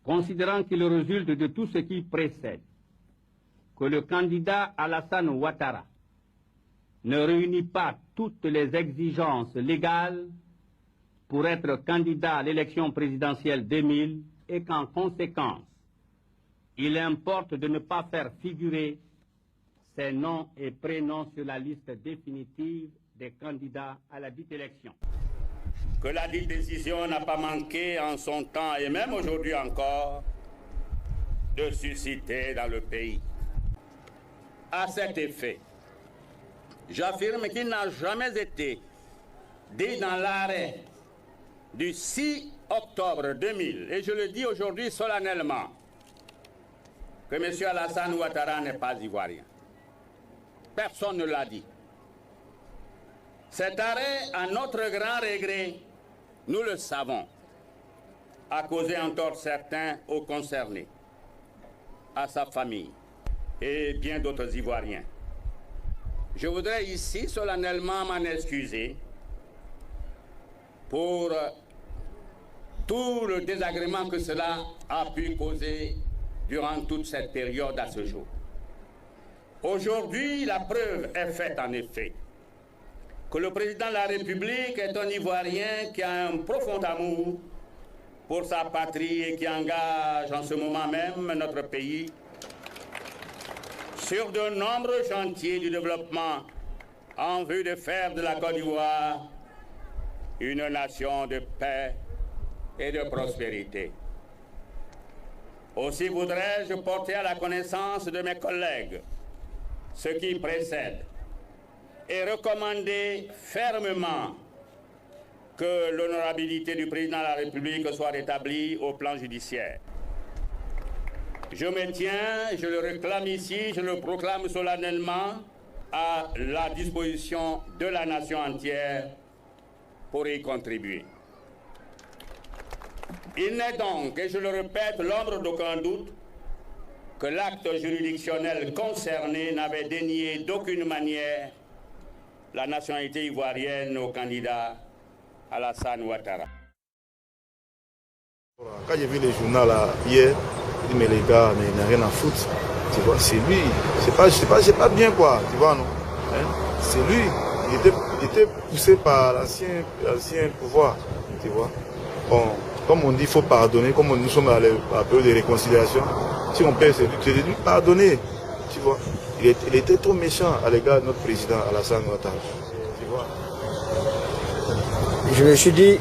considérant qu'il résulte de tout ce qui précède que le candidat Alassane Ouattara ne réunit pas toutes les exigences légales pour être candidat à l'élection présidentielle 2000 et qu'en conséquence, il importe de ne pas faire figurer ses noms et prénoms sur la liste définitive des candidats à la dite élection. Que la dite décision n'a pas manqué en son temps et même aujourd'hui encore de susciter dans le pays. À cet effet, j'affirme qu'il n'a jamais été dit dans l'arrêt du 6 octobre 2000, et je le dis aujourd'hui solennellement, que M. Alassane Ouattara n'est pas ivoirien. Personne ne l'a dit. Cet arrêt, à notre grand regret, nous le savons, a causé un tort certain aux concernés, à sa famille et bien d'autres Ivoiriens. Je voudrais ici solennellement m'en excuser pour tout le désagrément que cela a pu causer durant toute cette période à ce jour. Aujourd'hui, la preuve est faite en effet que le président de la République est un Ivoirien qui a un profond amour pour sa patrie et qui engage en ce moment même notre pays sur de nombreux chantiers du développement en vue de faire de la Côte d'Ivoire une nation de paix et de prospérité. Aussi voudrais-je porter à la connaissance de mes collègues ce qui précède et recommander fermement que l'honorabilité du président de la République soit rétablie au plan judiciaire. Je me tiens, je le réclame ici, je le proclame solennellement à la disposition de la nation entière pour y contribuer. Il n'est donc, et je le répète, l'ombre d'aucun doute que l'acte juridictionnel concerné n'avait dénié d'aucune manière la nationalité ivoirienne au candidat Alassane Ouattara. Quand j'ai vu les journaux là, hier, je dis mais les gars, mais il n'a rien à foutre. Tu vois, c'est lui. C'est pas bien quoi, tu vois, non hein? C'est lui. Il était poussé par l'ancien pouvoir, tu vois. Bon, comme on dit, il faut pardonner, comme nous sommes à la période de réconciliation. Si on peut, c'est de lui pardonner, tu vois. Il était trop méchant à l'égard de notre président Alassane Ouattara, tu vois. Je me suis dit,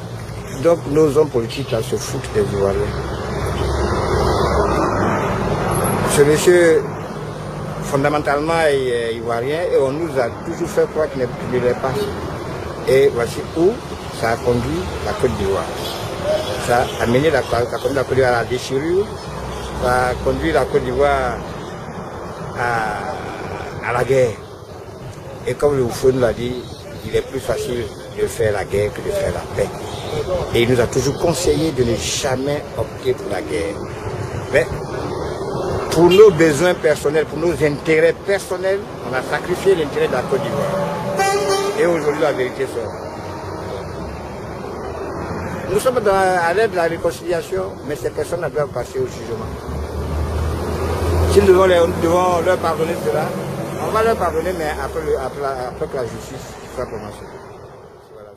donc nos hommes politiques là, se foutent des Ivoiriens. Ce monsieur, fondamentalement, est ivoirien et on nous a toujours fait croire qu'il ne l'est pas. Et voici où ça a conduit la Côte d'Ivoire. Ça a amené la Côte d'Ivoire à la déchirure, ça a conduit la Côte d'Ivoire à la guerre. Et comme le Oufou nous l'a dit, il est plus facile de faire la guerre que de faire la paix. Et il nous a toujours conseillé de ne jamais opter pour la guerre. Mais pour nos besoins personnels, pour nos intérêts personnels, on a sacrifié l'intérêt de la Côte d'Ivoire. Et aujourd'hui, la vérité sort. Nous sommes à l'ère de la réconciliation, mais ces personnes doivent passer au jugement. Si nous devons leur pardonner cela, on va leur pardonner, mais après que la justice soit prononcée. Voilà.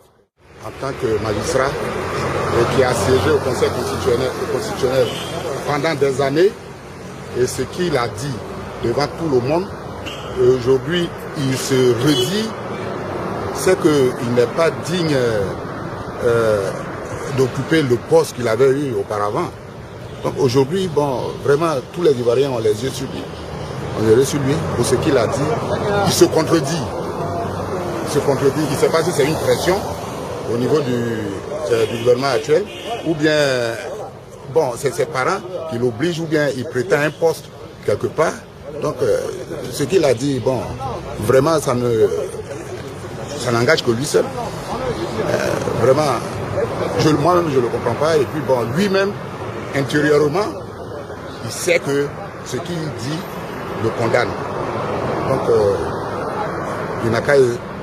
En tant que magistrat qui a siégé au Conseil constitutionnel pendant des années, et ce qu'il a dit devant tout le monde, aujourd'hui il se redit, c'est qu'il n'est pas digne d'occuper le poste qu'il avait eu auparavant. Donc aujourd'hui, bon, vraiment, tous les Ivoiriens ont les yeux sur lui. On est sur lui pour ce qu'il a dit. Il se contredit. Il se contredit. Il ne sait pas si c'est une pression au niveau du gouvernement actuel, ou bien, bon, c'est ses parents qui l'obligent, ou bien il prétend un poste quelque part. Donc, ce qu'il a dit, bon, vraiment, ça n'engage que lui seul. Vraiment, moi-même, je ne le comprends pas. Et puis, bon, lui-même, intérieurement, il sait que ce qu'il dit le condamne. Donc, il n'a qu'à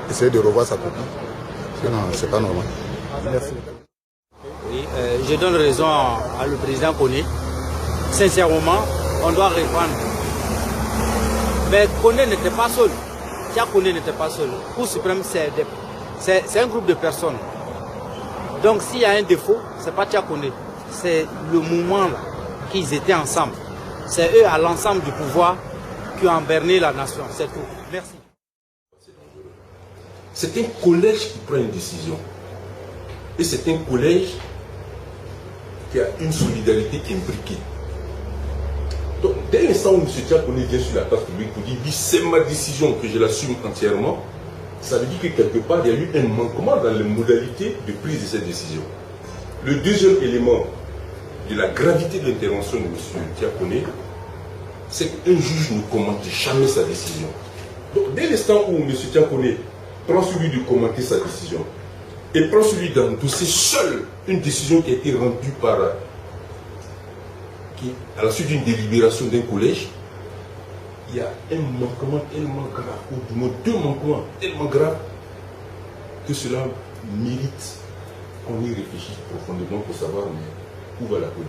essayer de revoir sa copie. Sinon, c'est pas normal. Merci. Oui, je donne raison à le président Koné sincèrement, on doit répondre. Mais Koné n'était pas seul. Tia Koné n'était pas seul. Cour suprême, c'est un groupe de personnes. Donc s'il y a un défaut, ce n'est pas Tia Koné. C'est le mouvement là, qu'ils étaient ensemble. C'est eux à l'ensemble du pouvoir qui ont berné la nation. C'est tout. Merci. C'est un collège qui prend une décision. Et c'est un collège qui a une solidarité imbriquée. Donc, dès l'instant où M. Tia Koné vient sur la place publique pour dire oui, c'est ma décision que je l'assume entièrement, ça veut dire que quelque part, il y a eu un manquement dans les modalités de prise de cette décision. Le deuxième élément de la gravité de l'intervention de M. Tia Koné, c'est qu'un juge ne commente jamais sa décision. Donc, dès l'instant où M. Tia Koné prend celui de commenter sa décision et prend celui d'endosser seul une décision qui a été rendue à la suite d'une délibération d'un collège, il y a un manquement tellement grave, ou du moins deux manquements tellement graves, que cela mérite qu'on y réfléchisse profondément pour savoir où va la politique.